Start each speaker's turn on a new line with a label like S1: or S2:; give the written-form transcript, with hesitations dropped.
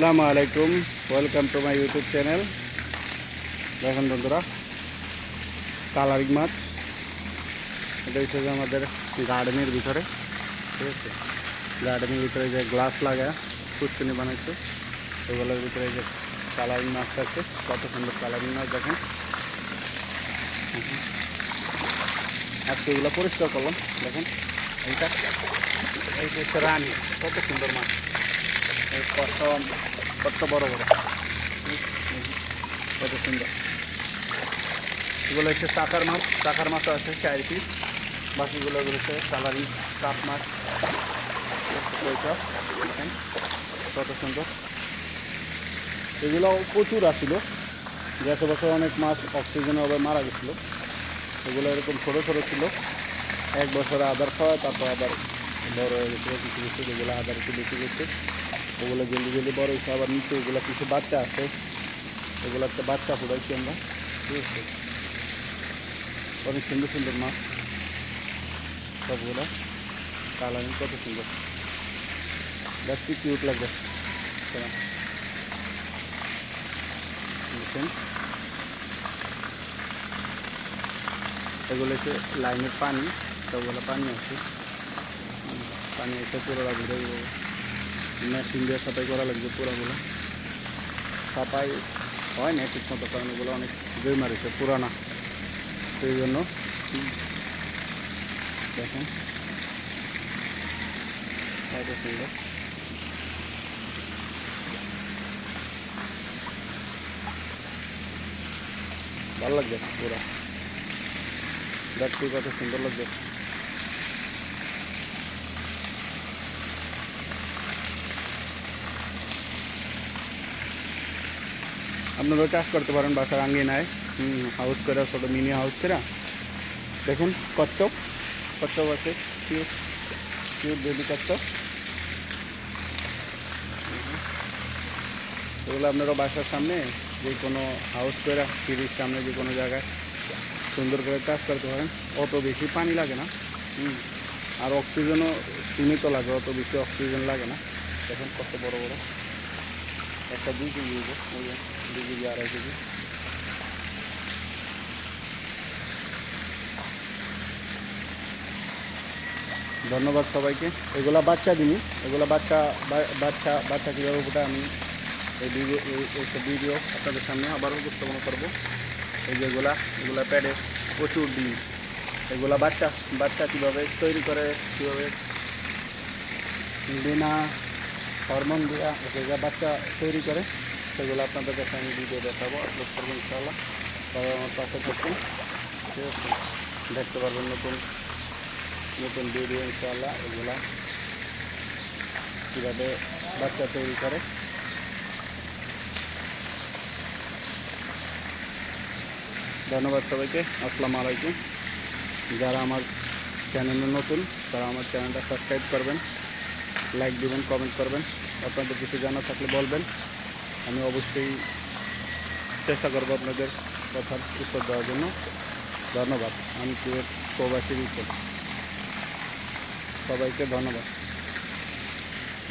S1: আসসালামু আলাইকুম, welcome to my YouTube channel. দেখেন বন্ধুরা, কালারিং মাছ। এটা হচ্ছে যে আমাদের গার্ডেনের ভিতরে, ঠিক আছে, গার্ডেনের ভিতরে যে গ্লাস লাগায় পুষ্করিণী বানাইছে, ওগুলোর ভিতরে যে কালারিং মাছ আছে। কত সুন্দর কালারিং মাছ দেখেন। আজকে এগুলো পরিষ্কার করলাম। দেখেন এইটা, এইটা হচ্ছে রানী। কত সুন্দর মাছ, কত কত বড় বড়, কত সুন্দর। এগুলো হচ্ছে টাকার মাছ। টাকার মাছও আছে 4 পিস। বাকিগুলো হচ্ছে কালারিং কাপ মাছ। দেখেন কত সুন্দর। এগুলো প্রচুর আসছিল। গত বছর অনেক মাছ অক্সিজেনের অভাবে মারা গেছিলো। এগুলো এরকম ছোটো ছোটো ছিল। এক বছরে আদার খাওয়া, তারপর আবার বড় হয়ে গেছিলো কিছু কিছু। যেগুলো আদার একটু বেশি গেছে ওগুলো জলদি জলদি বড় হয়েছে। আবার নিচে এগুলো কিছু বাচ্চা আছে, এগুলো একটা বাচ্চা ফুটাইছি আমরা, ঠিক আছে। অনেক সুন্দর সুন্দর মাছ সবগুলো। কালারিং কত সুন্দর, দেখতে কিউট লাগবে। দেখেন এগুলো হচ্ছে লাইনের পানি, সবগুলো পানি আছে। পানি এসে পুরো লাগবে, মেশিন দিয়ে সাফাই করা লাগবে পুরাগুলো। সাফাই হয় না ঠিক মতো, কারণ এগুলো অনেক জয় মারিছে, পুরানা, সেই জন্য। দেখেন কত সুন্দর। ভালো লাগবে পুরা, দেখতে কত সুন্দর লাগবে। আপনারাও চাষ করতে পারেন বাসার আঙ্গিনায়, হাউস করে, ছোটো মিনি হাউস করে। দেখুন কচ্ছপ, কচ্ছপ আছে, কিউট কিউট বেবি কচ্ছপ। এগুলো আপনারা বাসার সামনে যে কোনো হাউস করে, সিঁড়ির সামনে যে কোনো জায়গায় সুন্দর করে চাষ করতে পারেন। অত বেশি পানি লাগে না, আর অক্সিজেনও সীমিত লাগে, অত বেশি অক্সিজেন লাগে না। দেখুন কত বড় বড়। একটা 2 কেজি, 2 কেজি 2.5 কেজি। ধন্যবাদ সবাইকে। এগুলা বাচ্চা দিনই, এগুলা বাচ্চা বাচ্চা বাচ্চা কীভাবে ওটা আমি এই ভিডিও আপনাদের সামনে আবারও উপস্থাপন করবো। এই যে এগুলা প্যাডে প্রচুর ডিম। এগুলা বাচ্চা বাচ্চা কীভাবে তৈরি করে, কীভাবে বিনা হরমোন দেওয়া যেগুলো বাচ্চা তৈরি করে, সেগুলো আপনাদের কাছে আমি ভিডিও দেখাবো, আপলোড করবো ইনশাআল্লাহ। সবাই আমার পাশে থাকুন, ঠিক আছে। দেখতে পারবেন নতুন নতুন ভিডিও ইনশাআল্লাহ, এগুলা কীভাবে বাচ্চা তৈরি করে। ধন্যবাদ সবাইকে, আসসালামু আলাইকুম। যারা আমার চ্যানেলে নতুন তারা আমার চ্যানেলটা সাবস্ক্রাইব করবেন, লাইক দেবেন, কমেন্ট করবেন। আপনাদের কিছু জানা থাকলে বলবেন, আমি অবশ্যই চেষ্টা করবো আপনাদের কথার উত্তর দেওয়ার জন্য। ধন্যবাদ। আমি কুয়েত প্রবাসী, সবাইকে ধন্যবাদ।